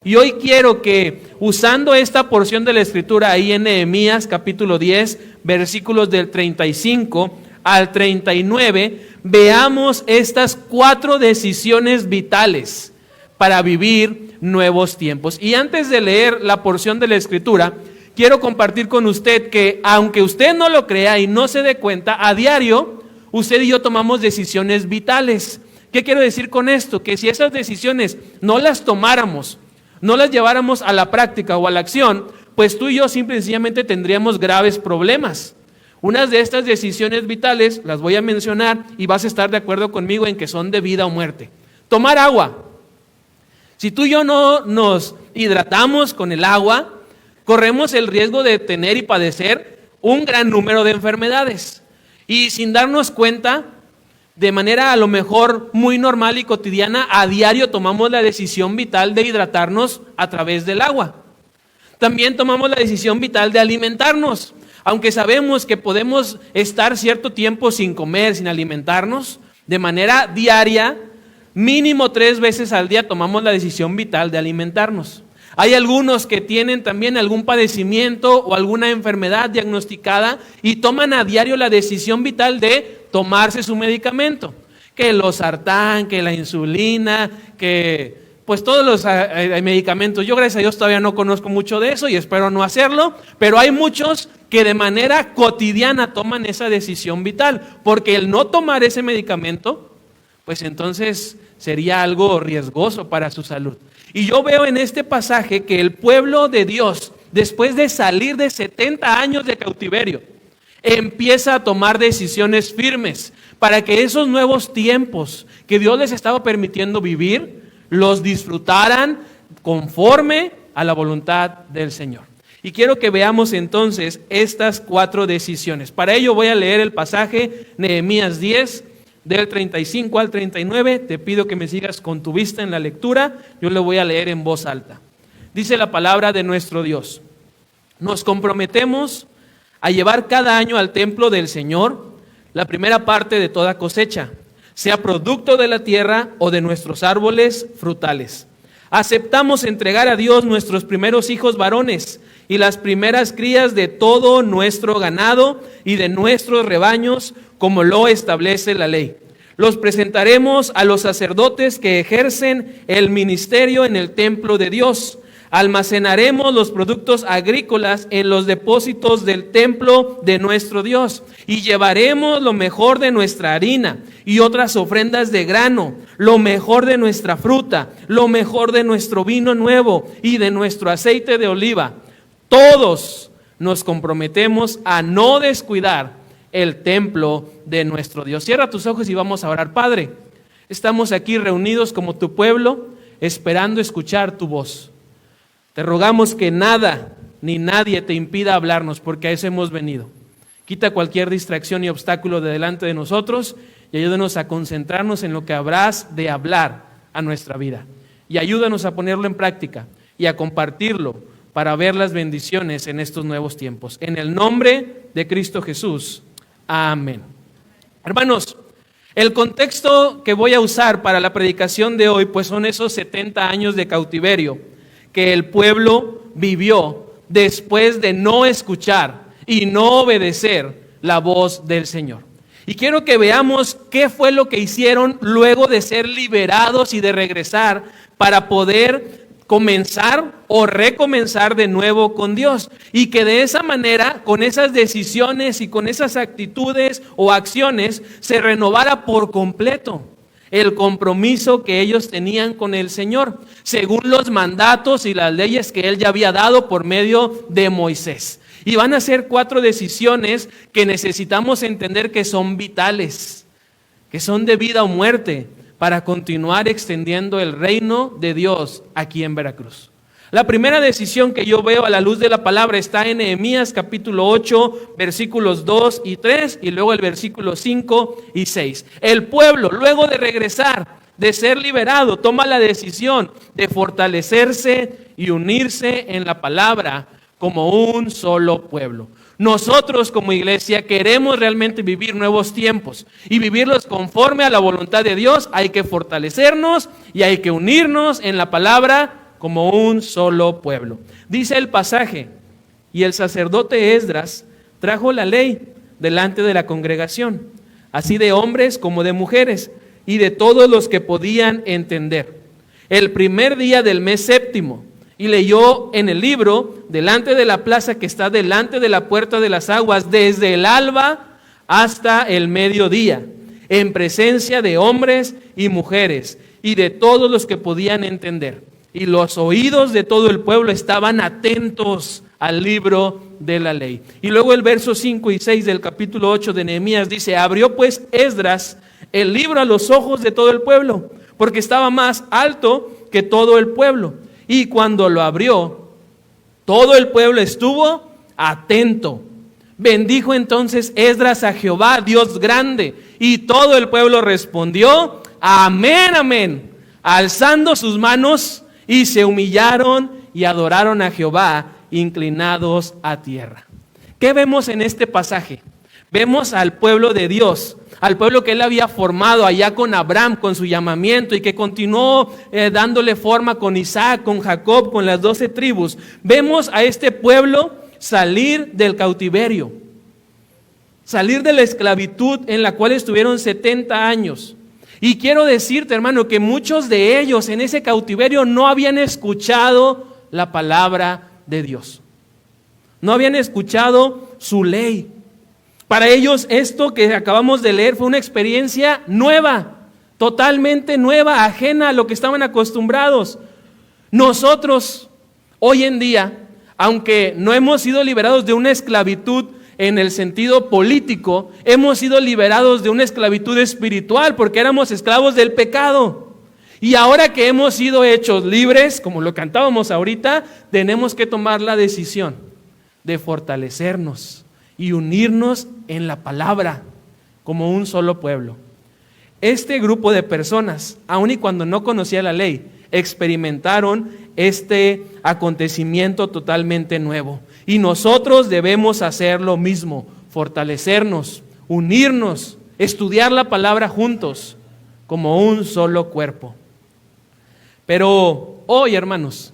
Y hoy quiero que, usando esta porción de la Escritura ahí en Nehemías capítulo 10, versículos del 35 al 39, veamos estas 4 decisiones vitales para vivir nuevos tiempos. Y antes de leer la porción de la Escritura, quiero compartir con usted que, aunque usted no lo crea y no se dé cuenta, a diario usted y yo tomamos decisiones vitales. ¿Qué quiero decir con esto? Que si esas decisiones no las tomáramos, no las lleváramos a la práctica o a la acción, pues tú y yo simple y sencillamente tendríamos graves problemas. Unas de estas decisiones vitales las voy a mencionar y vas a estar de acuerdo conmigo en que son de vida o muerte. Tomar agua. Si tú y yo no nos hidratamos con el agua, corremos el riesgo de tener y padecer un gran número de enfermedades. Y sin darnos cuenta, de manera a lo mejor muy normal y cotidiana, a diario tomamos la decisión vital de hidratarnos a través del agua. También tomamos la decisión vital de alimentarnos. Aunque sabemos que podemos estar cierto tiempo sin comer, sin alimentarnos, de manera diaria, mínimo 3 veces al día tomamos la decisión vital de alimentarnos. Hay algunos que tienen también algún padecimiento o alguna enfermedad diagnosticada y toman a diario la decisión vital de tomarse su medicamento, que el losartán, que la insulina, que pues todos los medicamentos. Yo gracias a Dios todavía no conozco mucho de eso y espero no hacerlo, pero hay muchos que de manera cotidiana toman esa decisión vital, porque el no tomar ese medicamento, pues entonces sería algo riesgoso para su salud. Y yo veo en este pasaje que el pueblo de Dios, después de salir de 70 años de cautiverio, empieza a tomar decisiones firmes para que esos nuevos tiempos que Dios les estaba permitiendo vivir, los disfrutaran conforme a la voluntad del Señor. Y quiero que veamos entonces estas 4 decisiones. Para ello voy a leer el pasaje Nehemías 10, del 35 al 39, te pido que me sigas con tu vista en la lectura, yo lo voy a leer en voz alta. Dice la palabra de nuestro Dios: nos comprometemos a llevar cada año al templo del Señor la primera parte de toda cosecha, sea producto de la tierra o de nuestros árboles frutales. Aceptamos entregar a Dios nuestros primeros hijos varones y las primeras crías de todo nuestro ganado y de nuestros rebaños, como lo establece la ley. Los presentaremos a los sacerdotes que ejercen el ministerio en el templo de Dios. Almacenaremos los productos agrícolas en los depósitos del templo de nuestro Dios y llevaremos lo mejor de nuestra harina y otras ofrendas de grano, lo mejor de nuestra fruta, lo mejor de nuestro vino nuevo y de nuestro aceite de oliva. Todos nos comprometemos a no descuidar el templo de nuestro Dios. Cierra tus ojos y vamos a orar. Padre, estamos aquí reunidos como tu pueblo, esperando escuchar tu voz. Te rogamos que nada ni nadie te impida hablarnos, porque a eso hemos venido. Quita cualquier distracción y obstáculo de delante de nosotros y ayúdanos a concentrarnos en lo que habrás de hablar a nuestra vida. Y ayúdanos a ponerlo en práctica y a compartirlo para ver las bendiciones en estos nuevos tiempos. En el nombre de Cristo Jesús. Amén. Hermanos, el contexto que voy a usar para la predicación de hoy, pues son esos 70 años de cautiverio que el pueblo vivió después de no escuchar y no obedecer la voz del Señor. Y quiero que veamos qué fue lo que hicieron luego de ser liberados y de regresar para poder comenzar o recomenzar de nuevo con Dios, y que de esa manera, con esas decisiones y con esas actitudes o acciones, se renovara por completo el compromiso que ellos tenían con el Señor, según los mandatos y las leyes que Él ya había dado por medio de Moisés. Y van a ser 4 decisiones que necesitamos entender que son vitales, que son de vida o muerte, para continuar extendiendo el reino de Dios aquí en Veracruz. La primera decisión que yo veo a la luz de la palabra está en Nehemías capítulo 8, versículos 2 y 3, y luego el versículo 5 y 6. El pueblo, luego de regresar, de ser liberado, toma la decisión de fortalecerse y unirse en la palabra como un solo pueblo. Nosotros como iglesia queremos realmente vivir nuevos tiempos y vivirlos conforme a la voluntad de Dios. Hay que fortalecernos y hay que unirnos en la palabra como un solo pueblo. Dice el pasaje: y el sacerdote Esdras trajo la ley delante de la congregación, así de hombres como de mujeres, y de todos los que podían entender, el primer día del mes séptimo, y leyó en el libro delante de la plaza que está delante de la puerta de las aguas, desde el alba hasta el mediodía, en presencia de hombres y mujeres, y de todos los que podían entender. Y los oídos de todo el pueblo estaban atentos al libro de la ley. Y luego el verso 5 y 6 del capítulo 8 de Nehemías dice: abrió pues Esdras el libro a los ojos de todo el pueblo, porque estaba más alto que todo el pueblo. Y cuando lo abrió, todo el pueblo estuvo atento. Bendijo entonces Esdras a Jehová, Dios grande, y todo el pueblo respondió: amén, amén, alzando sus manos, y se humillaron y adoraron a Jehová, inclinados a tierra. ¿Qué vemos en este pasaje? Vemos al pueblo de Dios, al pueblo que él había formado allá con Abraham, con su llamamiento, y que continuó dándole forma con Isaac, con Jacob, con las 12 tribus. Vemos a este pueblo salir del cautiverio, salir de la esclavitud en la cual estuvieron 70 años. Y quiero decirte, hermano, que muchos de ellos en ese cautiverio no habían escuchado la palabra de Dios. No habían escuchado su ley. Para ellos esto que acabamos de leer fue una experiencia nueva, totalmente nueva, ajena a lo que estaban acostumbrados. Nosotros, hoy en día, aunque no hemos sido liberados de una esclavitud en el sentido político, hemos sido liberados de una esclavitud espiritual, porque éramos esclavos del pecado. Y ahora que hemos sido hechos libres, como lo cantábamos ahorita, tenemos que tomar la decisión de fortalecernos y unirnos en la palabra como un solo pueblo. Este grupo de personas, aun y cuando no conocía la ley, experimentaron este acontecimiento totalmente nuevo. Y nosotros debemos hacer lo mismo: fortalecernos, unirnos, estudiar la palabra juntos como un solo cuerpo. Pero hoy, hermanos,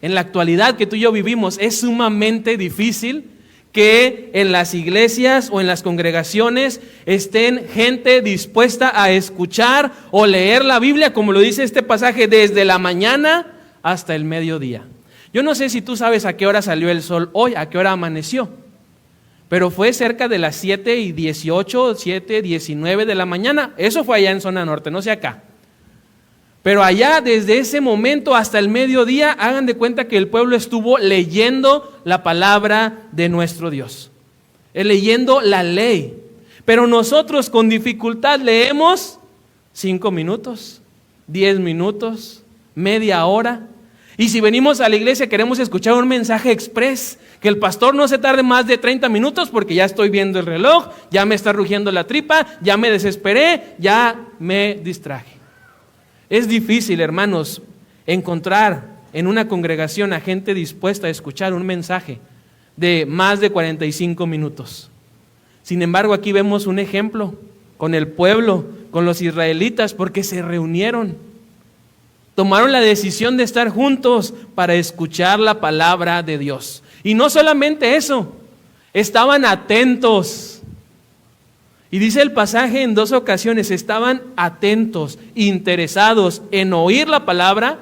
en la actualidad que tú y yo vivimos, es sumamente difícil que en las iglesias o en las congregaciones estén gente dispuesta a escuchar o leer la Biblia, como lo dice este pasaje, desde la mañana hasta el mediodía. Yo no sé si tú sabes a qué hora salió el sol hoy, a qué hora amaneció, pero fue cerca de las 7:18, 7:19 de la mañana. Eso fue allá en zona norte, no sé acá. Pero allá, desde ese momento hasta el mediodía, hagan de cuenta que el pueblo estuvo leyendo la palabra de nuestro Dios, leyendo la ley. Pero nosotros con dificultad leemos 5 minutos, 10 minutos, media hora. Y si venimos a la iglesia queremos escuchar un mensaje express, que el pastor no se tarde más de 30 minutos porque ya estoy viendo el reloj, ya me está rugiendo la tripa, ya me desesperé, ya me distraje. Es difícil, hermanos, encontrar en una congregación a gente dispuesta a escuchar un mensaje de más de 45 minutos. Sin embargo, aquí vemos un ejemplo con el pueblo, con los israelitas, porque se reunieron. Tomaron la decisión de estar juntos para escuchar la palabra de Dios. Y no solamente eso, estaban atentos. Y dice el pasaje en 2 ocasiones, estaban atentos, interesados en oír la palabra.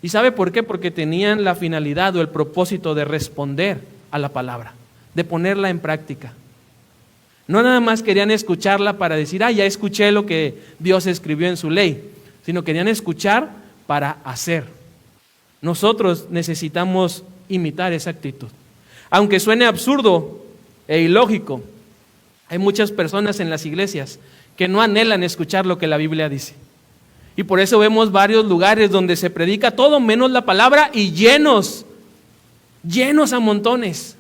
¿Y sabe por qué? Porque tenían la finalidad o el propósito de responder a la palabra, de ponerla en práctica. No nada más querían escucharla para decir, ya escuché lo que Dios escribió en su ley, sino querían escuchar para hacer. Nosotros necesitamos imitar esa actitud. Aunque suene absurdo e ilógico, hay muchas personas en las iglesias que no anhelan escuchar lo que la Biblia dice. Y por eso vemos varios lugares donde se predica todo menos la palabra y llenos a montones.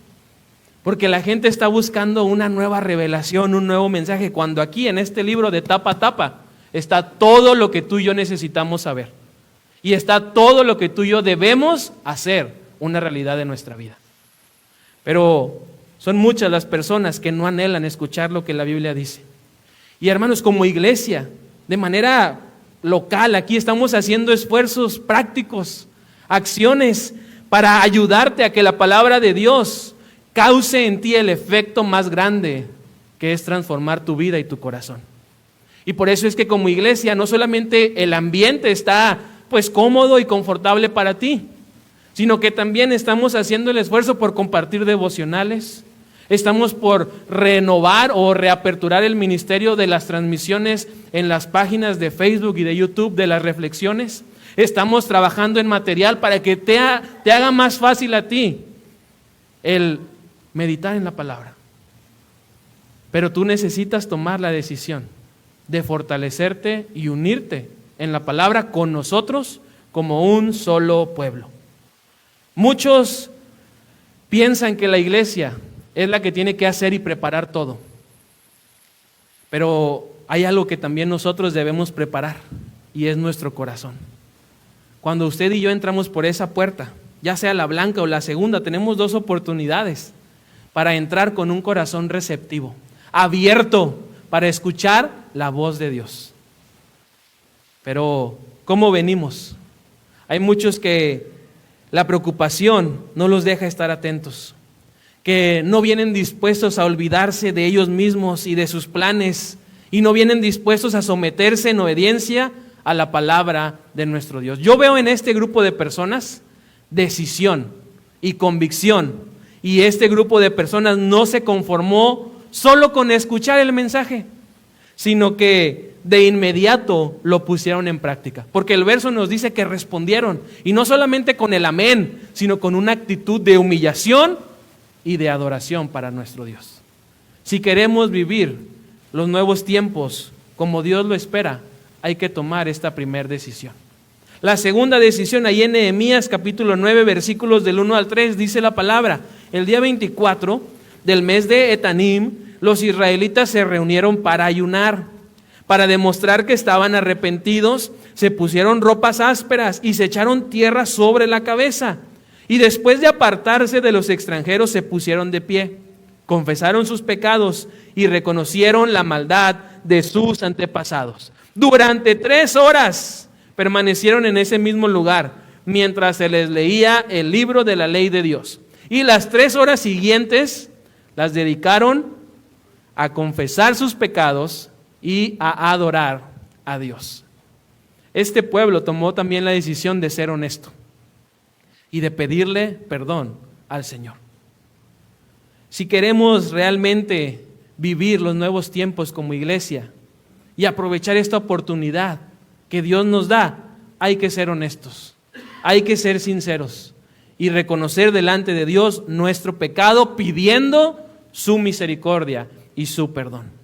Porque la gente está buscando una nueva revelación, un nuevo mensaje, cuando aquí en este libro de tapa a tapa está todo lo que tú y yo necesitamos saber. Y está todo lo que tú y yo debemos hacer una realidad de nuestra vida. Pero son muchas las personas que no anhelan escuchar lo que la Biblia dice. Y hermanos, como iglesia, de manera local, aquí estamos haciendo esfuerzos prácticos. acciones para ayudarte a que la palabra de Dios cause en ti el efecto más grande, que es transformar tu vida y tu corazón. Y por eso es que como iglesia no solamente el ambiente está pues cómodo y confortable para ti, sino que también estamos haciendo el esfuerzo por compartir devocionales, estamos por renovar o reaperturar el ministerio de las transmisiones en las páginas de Facebook y de YouTube de las reflexiones. Estamos trabajando en material para que te haga más fácil a ti el meditar en la palabra. Pero tú necesitas tomar la decisión de fortalecerte y unirte en la palabra con nosotros como un solo pueblo. Muchos piensan que la iglesia es la que tiene que hacer y preparar todo. Pero hay algo que también nosotros debemos preparar, y es nuestro corazón. Cuando usted y yo entramos por esa puerta, ya sea la blanca o la segunda, tenemos dos oportunidades para entrar con un corazón receptivo, abierto para escuchar la voz de Dios. Pero, ¿cómo venimos? Hay muchos que la preocupación no los deja estar atentos, que no vienen dispuestos a olvidarse de ellos mismos y de sus planes, y no vienen dispuestos a someterse en obediencia a la palabra de nuestro Dios. Yo veo en este grupo de personas decisión y convicción, y este grupo de personas no se conformó solo con escuchar el mensaje, sino que de inmediato lo pusieron en práctica, porque el verso nos dice que respondieron, y no solamente con el amén, sino con una actitud de humillación y de adoración para nuestro Dios. Si queremos vivir los nuevos tiempos como Dios lo espera, hay que tomar esta primera decisión. La segunda decisión, ahí en Nehemías capítulo 9, versículos del 1 al 3, dice la palabra: el día 24 del mes de Etanim, los israelitas se reunieron para ayunar. Para demostrar que estaban arrepentidos, se pusieron ropas ásperas y se echaron tierra sobre la cabeza. Y después de apartarse de los extranjeros, se pusieron de pie, confesaron sus pecados y reconocieron la maldad de sus antepasados. Durante 3 horas permanecieron en ese mismo lugar, mientras se les leía el libro de la ley de Dios. Y las 3 horas siguientes las dedicaron a confesar sus pecados y a adorar a Dios. Este pueblo tomó también la decisión de ser honesto y de pedirle perdón al Señor. Si queremos realmente vivir los nuevos tiempos como iglesia y aprovechar esta oportunidad que Dios nos da, hay que ser honestos, hay que ser sinceros y reconocer delante de Dios nuestro pecado, pidiendo su misericordia y su perdón.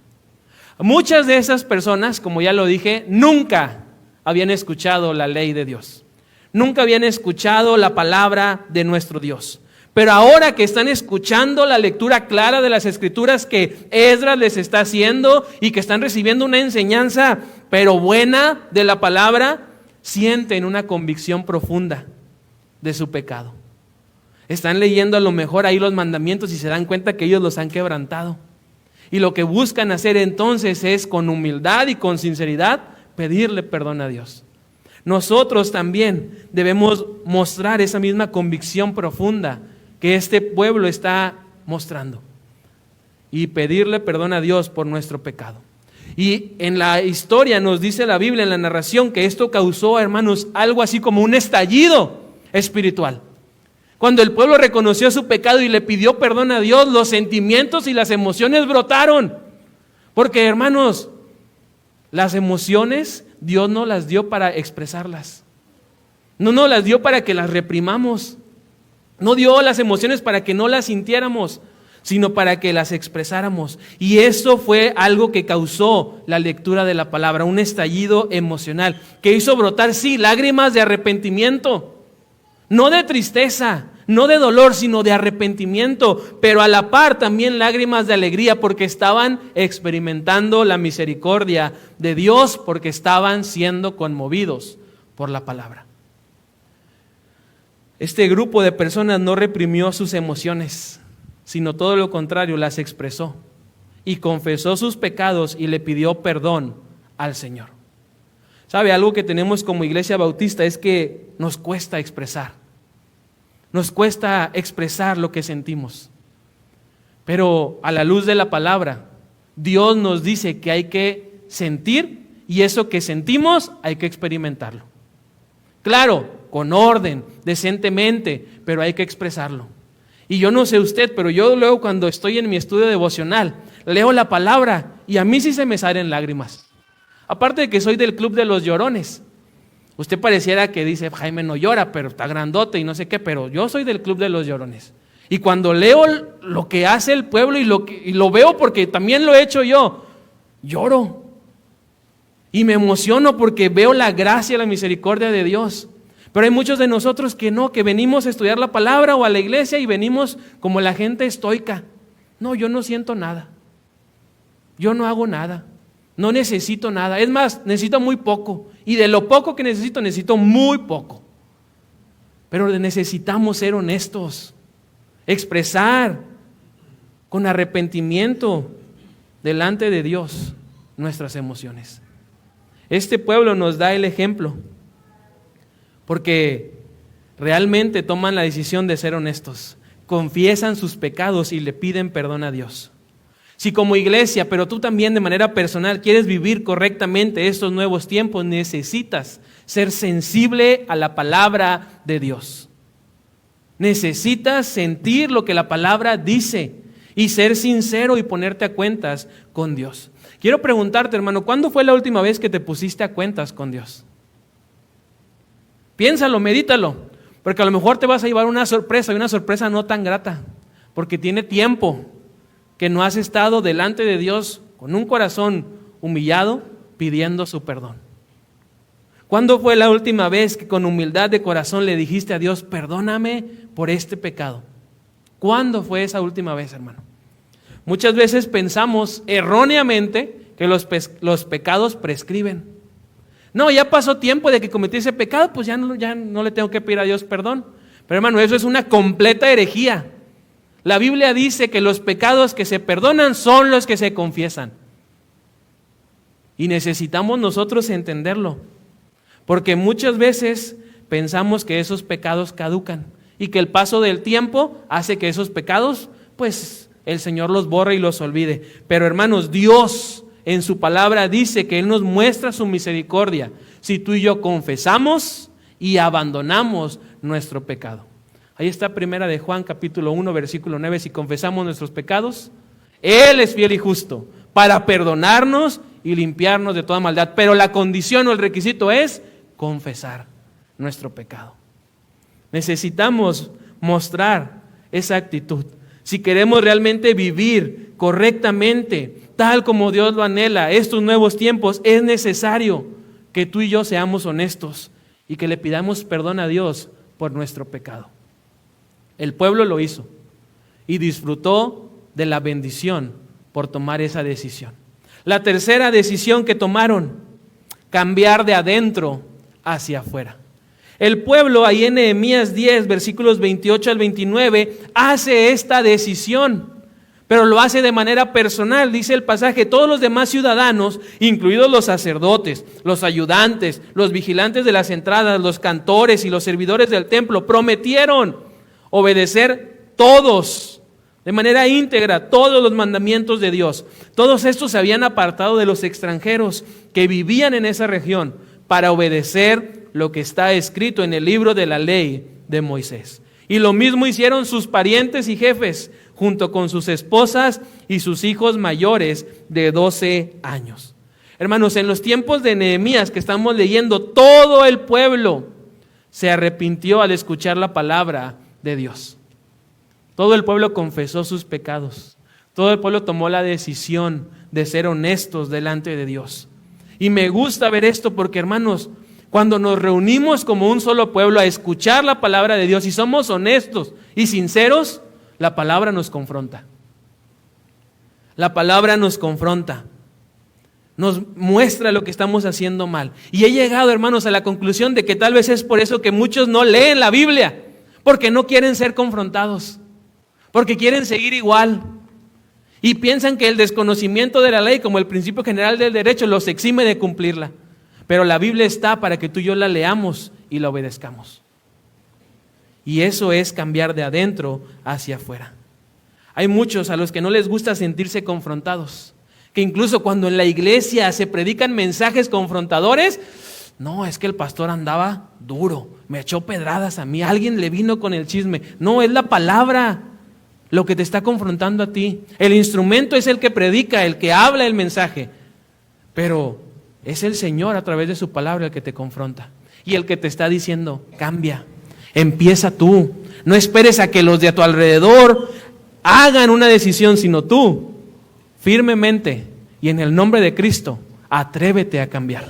Muchas de esas personas, como ya lo dije, nunca habían escuchado la ley de Dios. Nunca habían escuchado la palabra de nuestro Dios. Pero ahora que están escuchando la lectura clara de las Escrituras que Esdras les está haciendo y que están recibiendo una enseñanza, pero buena, de la palabra, sienten una convicción profunda de su pecado. Están leyendo a lo mejor ahí los mandamientos y se dan cuenta que ellos los han quebrantado. Y lo que buscan hacer entonces es, con humildad y con sinceridad, pedirle perdón a Dios. Nosotros también debemos mostrar esa misma convicción profunda que este pueblo está mostrando y pedirle perdón a Dios por nuestro pecado. Y en la historia nos dice la Biblia, en la narración, que esto causó, hermanos, algo así como un estallido espiritual. Cuando el pueblo reconoció su pecado y le pidió perdón a Dios, los sentimientos y las emociones brotaron. Porque, hermanos, las emociones Dios no las dio para expresarlas. No nos las dio para que las reprimamos. No dio las emociones para que no las sintiéramos, sino para que las expresáramos. Y eso fue algo que causó la lectura de la palabra, un estallido emocional, que hizo brotar, sí, lágrimas de arrepentimiento. No de tristeza, no de dolor, sino de arrepentimiento, pero a la par también lágrimas de alegría, porque estaban experimentando la misericordia de Dios, porque estaban siendo conmovidos por la palabra. Este grupo de personas no reprimió sus emociones, sino todo lo contrario, las expresó y confesó sus pecados y le pidió perdón al Señor. ¿Sabe? Algo que tenemos como iglesia bautista es que nos cuesta expresar. Nos cuesta expresar lo que sentimos. Pero a la luz de la palabra, Dios nos dice que hay que sentir y eso que sentimos hay que experimentarlo. Claro, con orden, decentemente, pero hay que expresarlo. Y yo no sé usted, pero yo luego cuando estoy en mi estudio devocional, leo la palabra y a mí sí se me salen lágrimas. Aparte de que soy del club de los llorones. Usted pareciera que dice, Jaime no llora, pero está grandote y no sé qué, pero yo soy del club de los llorones. Y cuando leo lo que hace el pueblo y lo veo porque también lo he hecho yo, lloro. Y me emociono porque veo la gracia y la misericordia de Dios. Pero hay muchos de nosotros que no, que venimos a estudiar la palabra o a la iglesia y venimos como la gente estoica. No, yo no siento nada. Yo no hago nada. No necesito nada. Es más, necesito muy poco. Y de lo poco que necesito muy poco. Pero necesitamos ser honestos. Expresar con arrepentimiento delante de Dios nuestras emociones. Este pueblo nos da el ejemplo porque realmente toman la decisión de ser honestos, confiesan sus pecados y le piden perdón a Dios. Si como iglesia, pero tú también de manera personal quieres vivir correctamente estos nuevos tiempos, necesitas ser sensible a la palabra de Dios. Necesitas sentir lo que la palabra dice y ser sincero y ponerte a cuentas con Dios. Quiero preguntarte, hermano, ¿cuándo fue la última vez que te pusiste a cuentas con Dios? Piénsalo, medítalo, porque a lo mejor te vas a llevar una sorpresa y una sorpresa no tan grata, porque tiene tiempo que no has estado delante de Dios con un corazón humillado pidiendo su perdón. ¿Cuándo fue la última vez que con humildad de corazón le dijiste a Dios, perdóname por este pecado? ¿Cuándo fue esa última vez, hermano? Muchas veces pensamos erróneamente que los pecados prescriben. No, ya pasó tiempo de que cometí ese pecado, pues ya no le tengo que pedir a Dios perdón. Pero hermano, eso es una completa herejía. La Biblia dice que los pecados que se perdonan son los que se confiesan. Y necesitamos nosotros entenderlo. Porque muchas veces pensamos que esos pecados caducan y que el paso del tiempo hace que esos pecados, pues el Señor los borre y los olvide. Pero hermanos, Dios en su palabra dice que Él nos muestra su misericordia si tú y yo confesamos y abandonamos nuestro pecado. Ahí está primera de Juan capítulo 1 versículo 9, si confesamos nuestros pecados, Él es fiel y justo para perdonarnos y limpiarnos de toda maldad. Pero la condición o el requisito es confesar nuestro pecado. Necesitamos mostrar esa actitud. Si queremos realmente vivir correctamente, tal como Dios lo anhela, estos nuevos tiempos, es necesario que tú y yo seamos honestos y que le pidamos perdón a Dios por nuestro pecado. El pueblo lo hizo y disfrutó de la bendición por tomar esa decisión. La tercera decisión que tomaron, cambiar de adentro hacia afuera. El pueblo, ahí en Nehemías 10, versículos 28 al 29, hace esta decisión, pero lo hace de manera personal. Dice el pasaje, todos los demás ciudadanos, incluidos los sacerdotes, los ayudantes, los vigilantes de las entradas, los cantores y los servidores del templo, prometieron obedecer todos, de manera íntegra, todos los mandamientos de Dios. Todos estos se habían apartado de los extranjeros que vivían en esa región para obedecer lo que está escrito en el libro de la ley de Moisés. Y lo mismo hicieron sus parientes y jefes, junto con sus esposas y sus hijos mayores de 12 años. Hermanos, en los tiempos de Nehemías que estamos leyendo, todo el pueblo se arrepintió al escuchar la palabra de Dios. Todo el pueblo confesó sus pecados. Todo el pueblo tomó la decisión de ser honestos delante de Dios. Y me gusta ver esto porque, hermanos, cuando nos reunimos como un solo pueblo a escuchar la palabra de Dios y somos honestos y sinceros, la palabra nos confronta. La palabra nos confronta. Nos muestra lo que estamos haciendo mal. Y he llegado, hermanos, a la conclusión de que tal vez es por eso que muchos no leen la Biblia, porque no quieren ser confrontados, porque quieren seguir igual. Y piensan que el desconocimiento de la ley, como el principio general del derecho, los exime de cumplirla. Pero la Biblia está para que tú y yo la leamos y la obedezcamos. Y eso es cambiar de adentro hacia afuera. Hay muchos a los que no les gusta sentirse confrontados, que incluso cuando en la iglesia se predican mensajes confrontadores, no, es que el pastor andaba duro, me echó pedradas a mí, alguien le vino con el chisme. No, es la palabra lo que te está confrontando a ti. El instrumento es el que predica, el que habla el mensaje, pero es el Señor a través de su palabra el que te confronta y el que te está diciendo, cambia, empieza tú. No esperes a que los de a tu alrededor hagan una decisión, sino tú, firmemente y en el nombre de Cristo, atrévete a cambiar.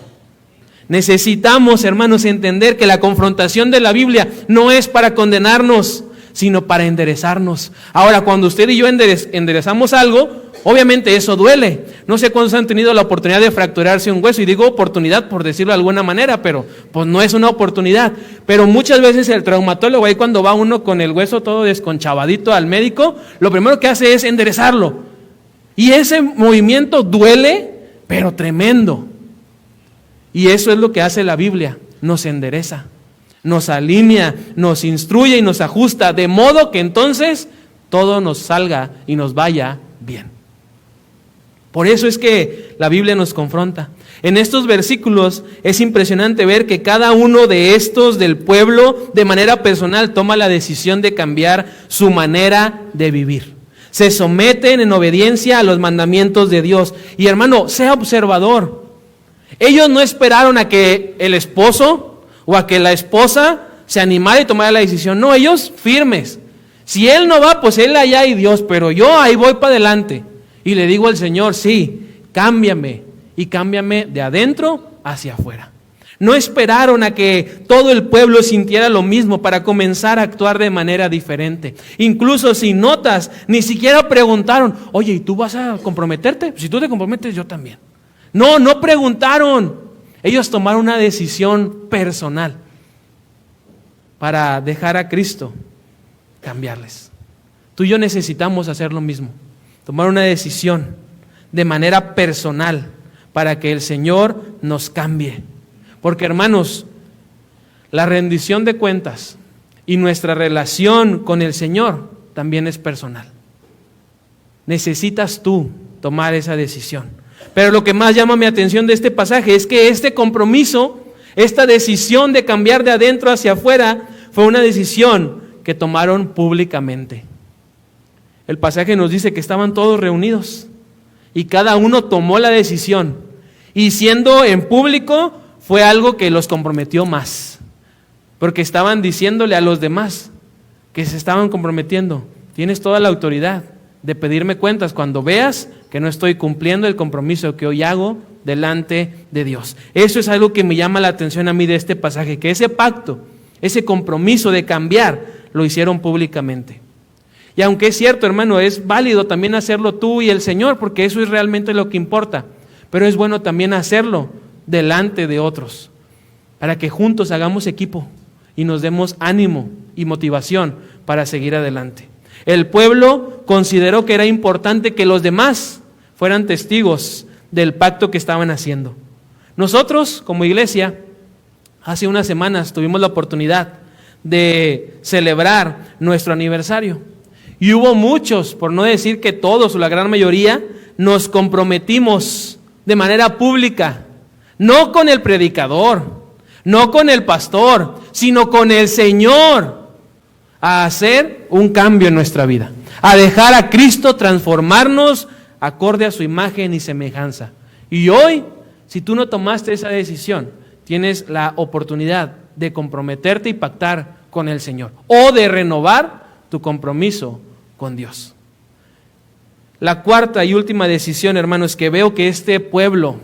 Necesitamos, hermanos, entender que la confrontación de la Biblia no es para condenarnos, sino para enderezarnos. Ahora, cuando usted y yo enderezamos algo, obviamente eso duele. No sé cuántos han tenido la oportunidad de fracturarse un hueso, y digo oportunidad por decirlo de alguna manera, pero pues no es una oportunidad. Pero muchas veces el traumatólogo, ahí cuando va uno con el hueso todo desconchavadito al médico, lo primero que hace es enderezarlo. Y ese movimiento duele, pero tremendo. Y eso es lo que hace la Biblia, nos endereza, nos alinea, nos instruye y nos ajusta, de modo que entonces todo nos salga y nos vaya bien. Por eso es que la Biblia nos confronta. En estos versículos es impresionante ver que cada uno de estos del pueblo de manera personal toma la decisión de cambiar su manera de vivir. Se someten en obediencia a los mandamientos de Dios. Y hermano, sea observador. Ellos no esperaron a que el esposo o a que la esposa se animara y tomara la decisión. No, ellos firmes. Si él no va, pues él allá y Dios, pero yo ahí voy para adelante. Y le digo al Señor, sí, cámbiame. Y cámbiame de adentro hacia afuera. No esperaron a que todo el pueblo sintiera lo mismo para comenzar a actuar de manera diferente. Incluso si notas, ni siquiera preguntaron, oye, ¿y tú vas a comprometerte? Si tú te comprometes, yo también. No preguntaron. Ellos tomaron una decisión personal para dejar a Cristo cambiarles. Tú y yo necesitamos hacer lo mismo. Tomar una decisión de manera personal para que el Señor nos cambie. Porque, hermanos, la rendición de cuentas y nuestra relación con el Señor también es personal. Necesitas tú tomar esa decisión. Pero lo que más llama mi atención de este pasaje es que este compromiso, esta decisión de cambiar de adentro hacia afuera, fue una decisión que tomaron públicamente. El pasaje nos dice que estaban todos reunidos y cada uno tomó la decisión. Y siendo en público, fue algo que los comprometió más. Porque estaban diciéndole a los demás que se estaban comprometiendo. Tienes toda la autoridad de pedirme cuentas cuando veas que no estoy cumpliendo el compromiso que hoy hago delante de Dios. Eso es algo que me llama la atención a mí de este pasaje, que ese pacto, ese compromiso de cambiar, lo hicieron públicamente. Y aunque es cierto, hermano, es válido también hacerlo tú y el Señor, porque eso es realmente lo que importa, pero es bueno también hacerlo delante de otros, para que juntos hagamos equipo y nos demos ánimo y motivación para seguir adelante. El pueblo consideró que era importante que los demás fueran testigos del pacto que estaban haciendo. Nosotros, como iglesia, hace unas semanas tuvimos la oportunidad de celebrar nuestro aniversario. Y hubo muchos, por no decir que todos o la gran mayoría, nos comprometimos de manera pública, no con el predicador, no con el pastor, sino con el Señor, a hacer un cambio en nuestra vida, a dejar a Cristo transformarnos acorde a su imagen y semejanza. Y hoy, si tú no tomaste esa decisión, tienes la oportunidad de comprometerte y pactar con el Señor, o de renovar tu compromiso con Dios. La cuarta y última decisión, hermanos, que veo que este pueblo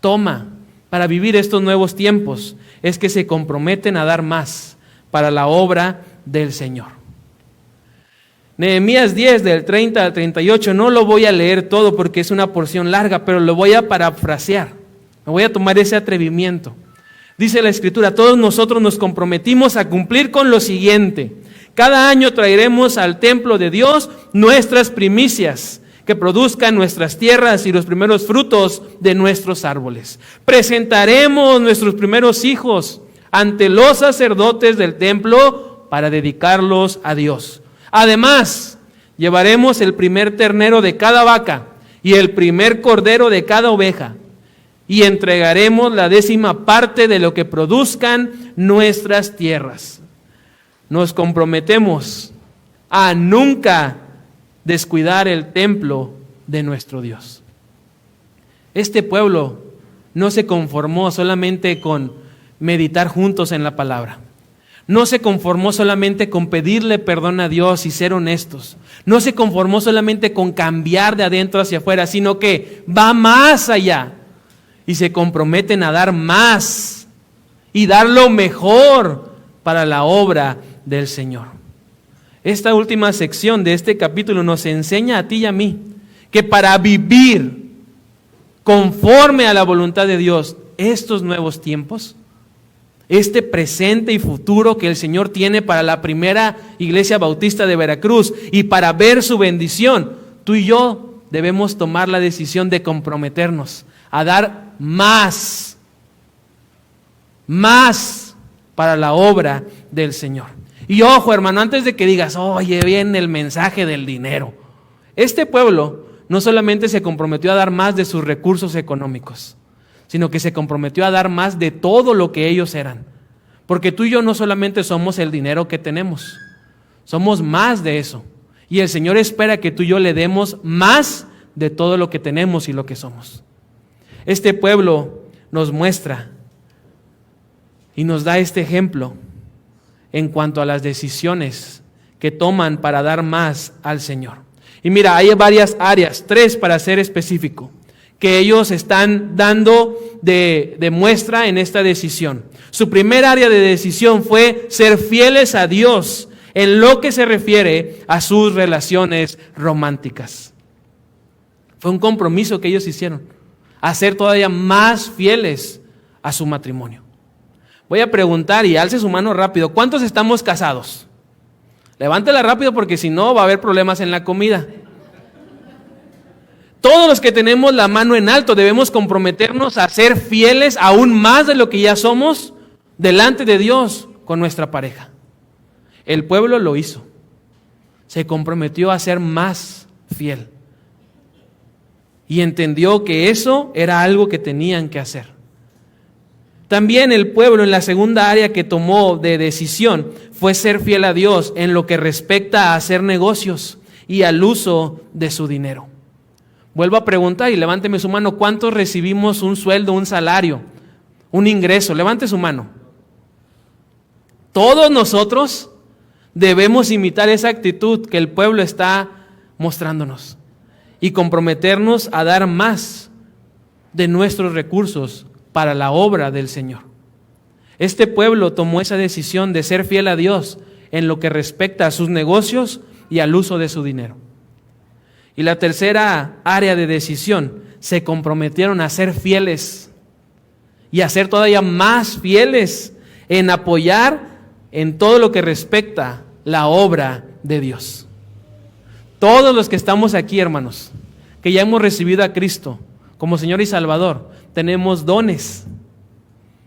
toma para vivir estos nuevos tiempos, es que se comprometen a dar más para la obra del Señor. Nehemías 10, del 30 al 38, no lo voy a leer todo porque es una porción larga, pero lo voy a parafrasear. Me voy a tomar ese atrevimiento. Dice la Escritura, todos nosotros nos comprometimos a cumplir con lo siguiente. Cada año traeremos al templo de Dios nuestras primicias, que produzcan nuestras tierras y los primeros frutos de nuestros árboles. Presentaremos nuestros primeros hijos ante los sacerdotes del templo para dedicarlos a Dios. Además, llevaremos el primer ternero de cada vaca y el primer cordero de cada oveja, y entregaremos la 10ª parte de lo que produzcan nuestras tierras. Nos comprometemos a nunca descuidar el templo de nuestro Dios. Este pueblo no se conformó solamente con meditar juntos en la palabra. No se conformó solamente con pedirle perdón a Dios y ser honestos. No se conformó solamente con cambiar de adentro hacia afuera, sino que va más allá y se comprometen a dar más y dar lo mejor para la obra del Señor. Esta última sección de este capítulo nos enseña a ti y a mí que para vivir conforme a la voluntad de Dios estos nuevos tiempos, este presente y futuro que el Señor tiene para la primera iglesia bautista de Veracruz y para ver su bendición, tú y yo debemos tomar la decisión de comprometernos a dar más para la obra del Señor. Y ojo, hermano, antes de que digas, oye, viene el mensaje del dinero. Este pueblo no solamente se comprometió a dar más de sus recursos económicos, sino que se comprometió a dar más de todo lo que ellos eran. Porque tú y yo no solamente somos el dinero que tenemos, somos más de eso. Y el Señor espera que tú y yo le demos más de todo lo que tenemos y lo que somos. Este pueblo nos muestra y nos da este ejemplo en cuanto a las decisiones que toman para dar más al Señor. Y mira, hay varias áreas, 3 para ser específico, que ellos están dando de muestra en esta decisión. Su primer área de decisión fue ser fieles a Dios en lo que se refiere a sus relaciones románticas. Fue un compromiso que ellos hicieron, a ser todavía más fieles a su matrimonio. Voy a preguntar, y alce su mano rápido, ¿cuántos estamos casados? Levántela rápido porque si no va a haber problemas en la comida. Todos los que tenemos la mano en alto debemos comprometernos a ser fieles aún más de lo que ya somos delante de Dios con nuestra pareja. El pueblo lo hizo. Se comprometió a ser más fiel. Y entendió que eso era algo que tenían que hacer. También el pueblo, en la segunda área que tomó de decisión, fue ser fiel a Dios en lo que respecta a hacer negocios y al uso de su dinero. Vuelvo a preguntar y levánteme su mano, ¿cuántos recibimos un sueldo, un salario, un ingreso? Levante su mano. Todos nosotros debemos imitar esa actitud que el pueblo está mostrándonos y comprometernos a dar más de nuestros recursos para la obra del Señor. Este pueblo tomó esa decisión de ser fiel a Dios en lo que respecta a sus negocios y al uso de su dinero. Y la tercera área de decisión, se comprometieron a ser fieles y a ser todavía más fieles en apoyar en todo lo que respecta la obra de Dios. Todos los que estamos aquí, hermanos, que ya hemos recibido a Cristo como Señor y Salvador, tenemos dones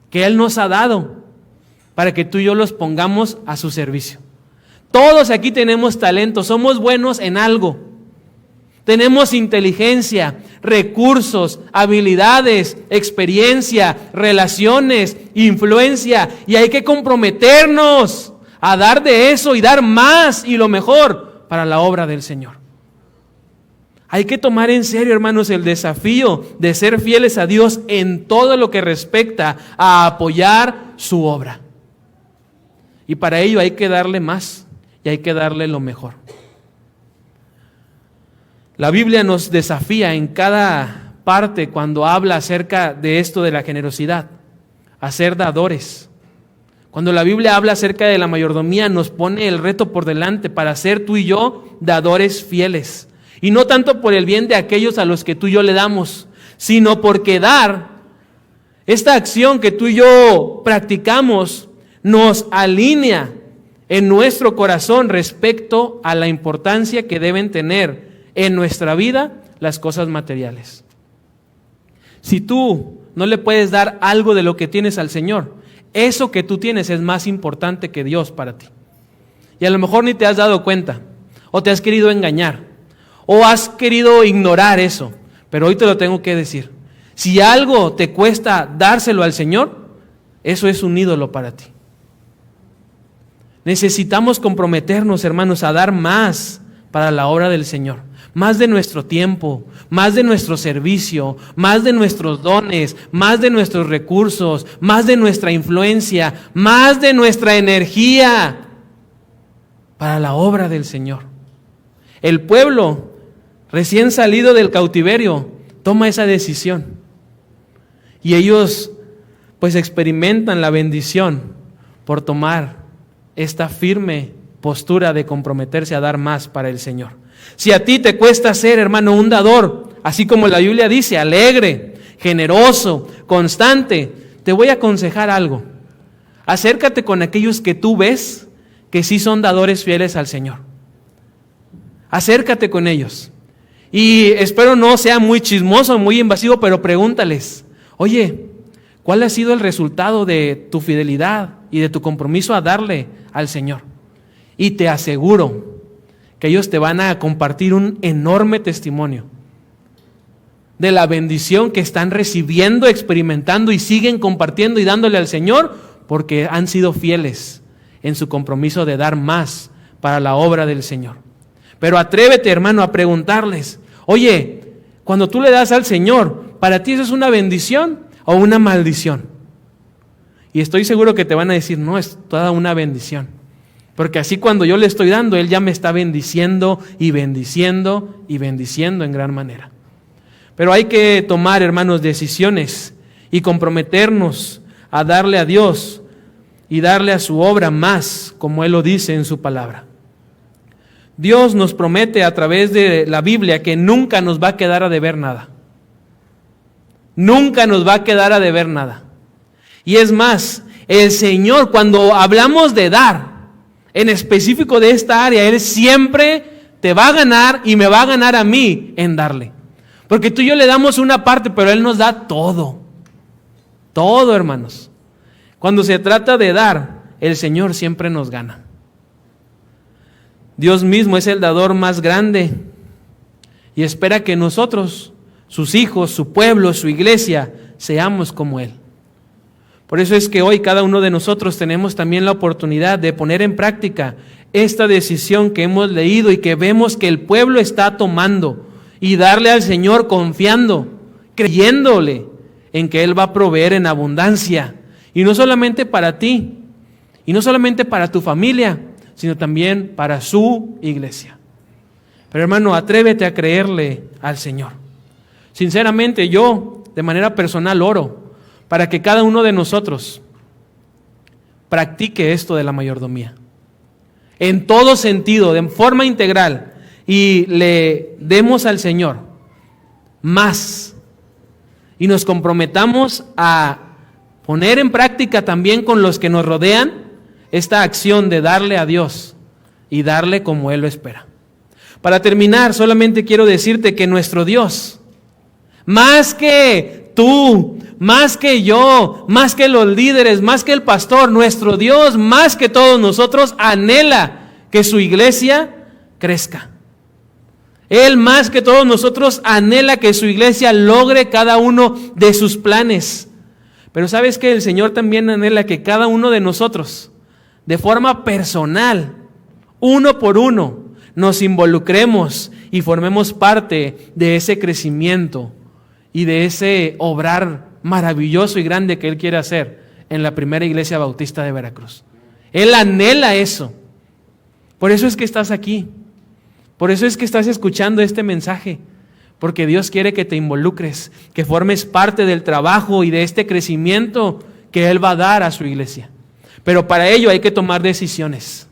que Él nos ha dado para que tú y yo los pongamos a su servicio. Todos aquí tenemos talento, somos buenos en algo. Tenemos inteligencia, recursos, habilidades, experiencia, relaciones, influencia, y hay que comprometernos a dar de eso y dar más y lo mejor para la obra del Señor. Hay que tomar en serio, hermanos, el desafío de ser fieles a Dios en todo lo que respecta a apoyar su obra. Y para ello hay que darle más y hay que darle lo mejor. La Biblia nos desafía en cada parte cuando habla acerca de esto de la generosidad, a ser dadores. Cuando la Biblia habla acerca de la mayordomía, nos pone el reto por delante para ser tú y yo dadores fieles. Y no tanto por el bien de aquellos a los que tú y yo le damos, sino porque dar, esta acción que tú y yo practicamos, nos alinea en nuestro corazón respecto a la importancia que deben tener en nuestra vida las cosas materiales. Si tú no le puedes dar algo de lo que tienes al Señor, eso que tú tienes es más importante que Dios para ti. Y a lo mejor ni te has dado cuenta, o te has querido engañar, o has querido ignorar eso, pero hoy te lo tengo que decir. Si algo te cuesta dárselo al Señor, eso es un ídolo para ti. Necesitamos comprometernos, hermanos, a dar más para la obra del Señor. Más de nuestro tiempo, más de nuestro servicio, más de nuestros dones, más de nuestros recursos, más de nuestra influencia, más de nuestra energía para la obra del Señor. El pueblo recién salido del cautiverio toma esa decisión y ellos pues experimentan la bendición por tomar esta firme postura de comprometerse a dar más para el Señor. Si a ti te cuesta ser, hermano, un dador, así como la Biblia dice, alegre, generoso, constante, te voy a aconsejar algo. Acércate con aquellos que tú ves que sí son dadores fieles al Señor. Acércate con ellos. Y espero no sea muy chismoso, muy invasivo, pero pregúntales, oye, ¿cuál ha sido el resultado de tu fidelidad y de tu compromiso a darle al Señor? Y te aseguro que ellos te van a compartir un enorme testimonio de la bendición que están recibiendo, experimentando y siguen compartiendo y dándole al Señor porque han sido fieles en su compromiso de dar más para la obra del Señor. Pero atrévete, hermano, a preguntarles, oye, cuando tú le das al Señor, ¿para ti eso es una bendición o una maldición? Y estoy seguro que te van a decir, no, es toda una bendición. Porque así cuando yo le estoy dando, Él ya me está bendiciendo y bendiciendo y bendiciendo en gran manera. Pero hay que tomar, hermanos, decisiones y comprometernos a darle a Dios y darle a su obra más, como Él lo dice en su palabra. Dios nos promete a través de la Biblia que nunca nos va a quedar a deber nada. Nunca nos va a quedar a deber nada. Y es más, el Señor, cuando hablamos de dar, en específico de esta área, Él siempre te va a ganar y me va a ganar a mí en darle. Porque tú y yo le damos una parte, pero Él nos da todo. Todo, hermanos. Cuando se trata de dar, el Señor siempre nos gana. Dios mismo es el dador más grande y espera que nosotros, sus hijos, su pueblo, su iglesia, seamos como Él. Por eso es que hoy cada uno de nosotros tenemos también la oportunidad de poner en práctica esta decisión que hemos leído y que vemos que el pueblo está tomando y darle al Señor confiando, creyéndole en que Él va a proveer en abundancia. Y no solamente para ti, y no solamente para tu familia, sino también para su iglesia. Pero hermano, atrévete a creerle al Señor. Sinceramente, yo de manera personal oro para que cada uno de nosotros practique esto de la mayordomía. En todo sentido, de forma integral, y le demos al Señor más. Y nos comprometamos a poner en práctica también con los que nos rodean esta acción de darle a Dios y darle como Él lo espera. Para terminar, solamente quiero decirte que nuestro Dios, más que tú, más que yo, más que los líderes, más que el pastor, nuestro Dios, más que todos nosotros, anhela que su iglesia crezca. Él, más que todos nosotros, anhela que su iglesia logre cada uno de sus planes. Pero ¿sabes qué? El Señor también anhela que cada uno de nosotros, de forma personal, uno por uno, nos involucremos y formemos parte de ese crecimiento y de ese obrar maravilloso y grande que Él quiere hacer en la primera iglesia bautista de Veracruz. Él anhela eso. Por eso es que estás aquí. Por eso es que estás escuchando este mensaje. Porque Dios quiere que te involucres, que formes parte del trabajo y de este crecimiento que Él va a dar a su iglesia. Pero para ello hay que tomar decisiones.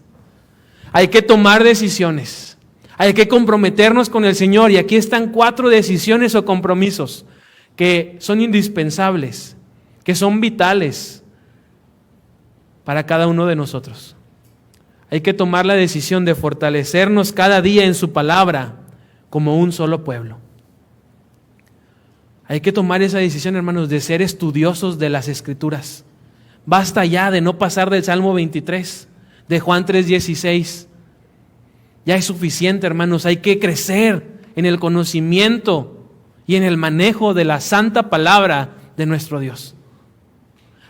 Hay que tomar decisiones. Hay que comprometernos con el Señor. Y aquí están 4 decisiones o compromisos que son indispensables, que son vitales para cada uno de nosotros. Hay que tomar la decisión de fortalecernos cada día en su palabra, como un solo pueblo. Hay que tomar esa decisión, hermanos, de ser estudiosos de las Escrituras. Basta ya de no pasar del Salmo 23, de Juan 3:16. Ya es suficiente, hermanos. Hay que crecer en el conocimiento y en el manejo de la santa palabra de nuestro Dios.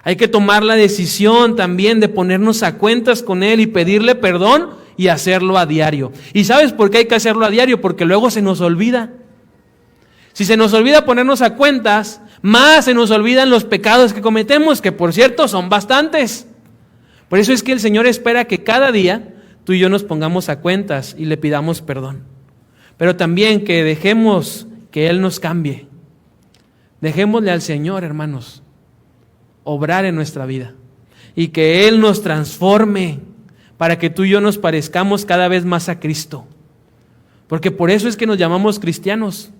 Hay que tomar la decisión también de ponernos a cuentas con Él y pedirle perdón y hacerlo a diario. ¿Y sabes por qué hay que hacerlo a diario? Porque luego se nos olvida. Si se nos olvida ponernos a cuentas, más se nos olvidan los pecados que cometemos, que por cierto son bastantes. Por eso es que el Señor espera que cada día tú y yo nos pongamos a cuentas y le pidamos perdón. Pero también que dejemos que Él nos cambie. Dejémosle al Señor, hermanos, obrar en nuestra vida y que Él nos transforme para que tú y yo nos parezcamos cada vez más a Cristo. Porque por eso es que nos llamamos cristianos.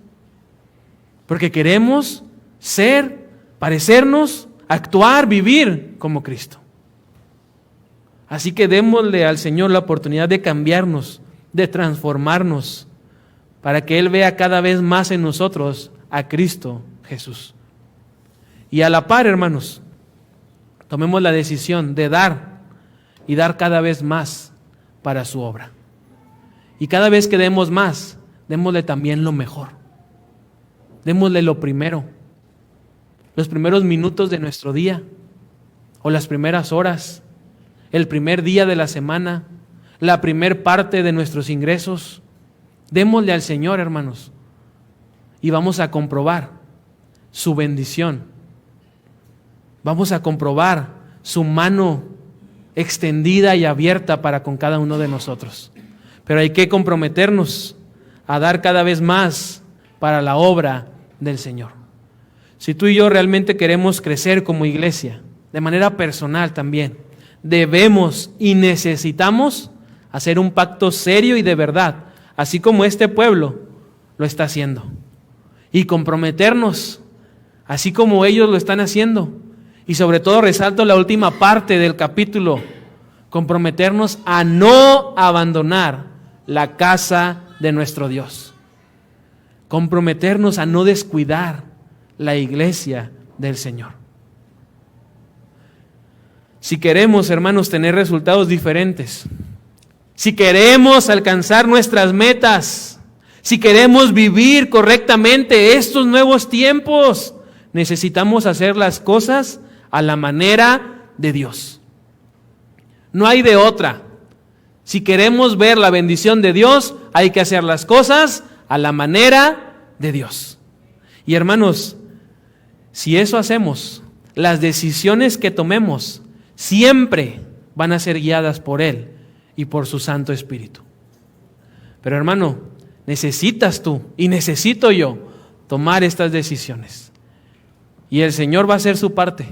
Porque queremos ser, parecernos, actuar, vivir como Cristo. Así que démosle al Señor la oportunidad de cambiarnos, de transformarnos, para que Él vea cada vez más en nosotros a Cristo Jesús. Y a la par, hermanos, tomemos la decisión de dar y dar cada vez más para su obra. Y cada vez que demos más, démosle también lo mejor. Démosle lo primero, los primeros minutos de nuestro día, o las primeras horas, el primer día de la semana, la primer parte de nuestros ingresos. Démosle al Señor, hermanos, y vamos a comprobar su bendición. Vamos a comprobar su mano extendida y abierta para con cada uno de nosotros. Pero hay que comprometernos a dar cada vez más para la obra del Señor. Si tú y yo realmente queremos crecer como iglesia, de manera personal también, debemos y necesitamos hacer un pacto serio y de verdad, así como este pueblo lo está haciendo, y comprometernos, así como ellos lo están haciendo. Y sobre todo resalto la última parte del capítulo, comprometernos a no abandonar la casa de nuestro Dios. Comprometernos a no descuidar la iglesia del Señor. Si queremos, hermanos, tener resultados diferentes, si queremos alcanzar nuestras metas, si queremos vivir correctamente estos nuevos tiempos, necesitamos hacer las cosas a la manera de Dios. No hay de otra. Si queremos ver la bendición de Dios, hay que hacer las cosas a la manera de Dios. Y hermanos, si eso hacemos, las decisiones que tomemos siempre van a ser guiadas por Él y por su Santo Espíritu. Pero hermano, necesitas tú y necesito yo tomar estas decisiones. Y el Señor va a hacer su parte.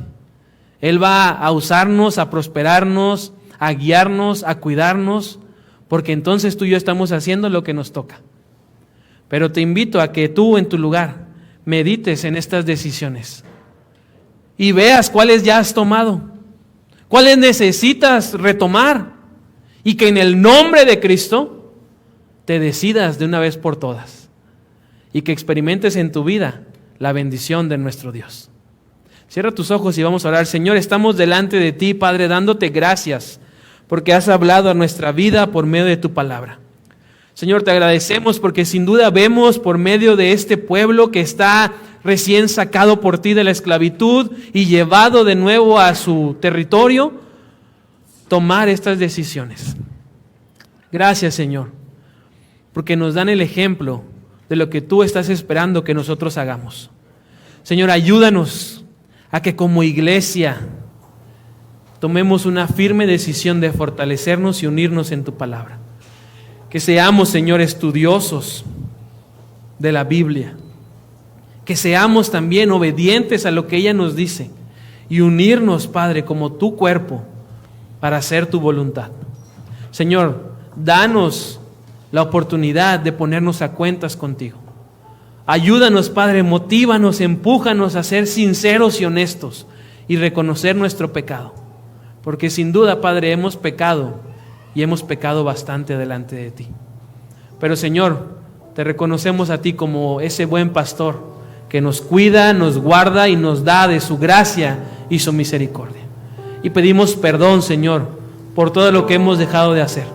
Él va a usarnos, a prosperarnos, a guiarnos, a cuidarnos, porque entonces tú y yo estamos haciendo lo que nos toca. Pero te invito a que tú en tu lugar medites en estas decisiones y veas cuáles ya has tomado, cuáles necesitas retomar, y que en el nombre de Cristo te decidas de una vez por todas y que experimentes en tu vida la bendición de nuestro Dios. Cierra tus ojos y vamos a orar. Señor, estamos delante de ti, Padre, dándote gracias porque has hablado a nuestra vida por medio de tu palabra. Señor, te agradecemos porque sin duda vemos por medio de este pueblo que está recién sacado por ti de la esclavitud y llevado de nuevo a su territorio, tomar estas decisiones. Gracias, Señor, porque nos dan el ejemplo de lo que tú estás esperando que nosotros hagamos. Señor, ayúdanos a que como iglesia tomemos una firme decisión de fortalecernos y unirnos en tu palabra. Que seamos, Señor, estudiosos de la Biblia. Que seamos también obedientes a lo que ella nos dice y unirnos, Padre, como tu cuerpo para hacer tu voluntad. Señor, danos la oportunidad de ponernos a cuentas contigo. Ayúdanos, Padre, motívanos, empújanos a ser sinceros y honestos y reconocer nuestro pecado. Porque sin duda, Padre, hemos pecado y hemos pecado bastante delante de ti. Pero, Señor, te reconocemos a ti como ese buen pastor que nos cuida, nos guarda y nos da de su gracia y su misericordia. Y pedimos perdón, Señor, por todo lo que hemos dejado de hacer.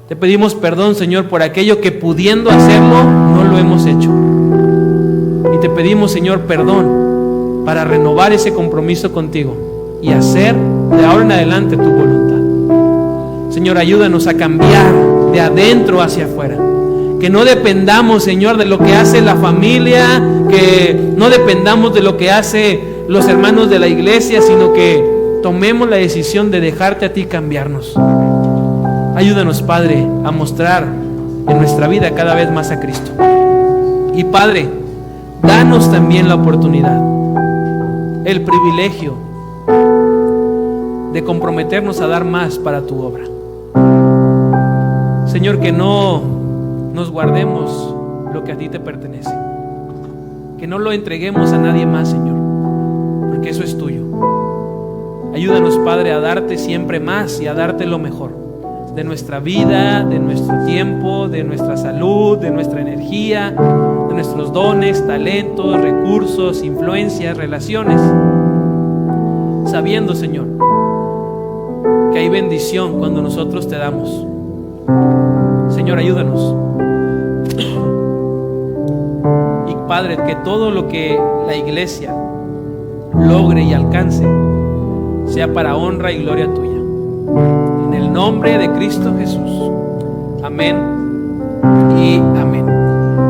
Te pedimos perdón, Señor, por aquello que pudiendo hacerlo no lo hemos hecho. Y te pedimos, Señor, perdón para renovar ese compromiso contigo y hacer de ahora en adelante tu voluntad. Señor, ayúdanos a cambiar de adentro hacia afuera. Que no dependamos, Señor, de lo que hace la familia, que no dependamos de lo que hace los hermanos de la iglesia, sino que tomemos la decisión de dejarte a ti cambiarnos. Ayúdanos, Padre, a mostrar en nuestra vida cada vez más a Cristo. Y Padre, danos también la oportunidad, el privilegio de comprometernos a dar más para tu obra. Señor, que no nos guardemos lo que a ti te pertenece, que no lo entreguemos a nadie más, Señor, porque eso es tuyo. Ayúdanos, Padre, a darte siempre más y a darte lo mejor de nuestra vida, de nuestro tiempo, de nuestra salud, de nuestra energía, de nuestros dones, talentos, recursos, influencias, relaciones, sabiendo, Señor, que hay bendición cuando nosotros te damos. Señor, ayúdanos. Y Padre, que todo lo que la iglesia logre y alcance sea para honra y gloria tuya. En el nombre de Cristo Jesús. Amén y amén.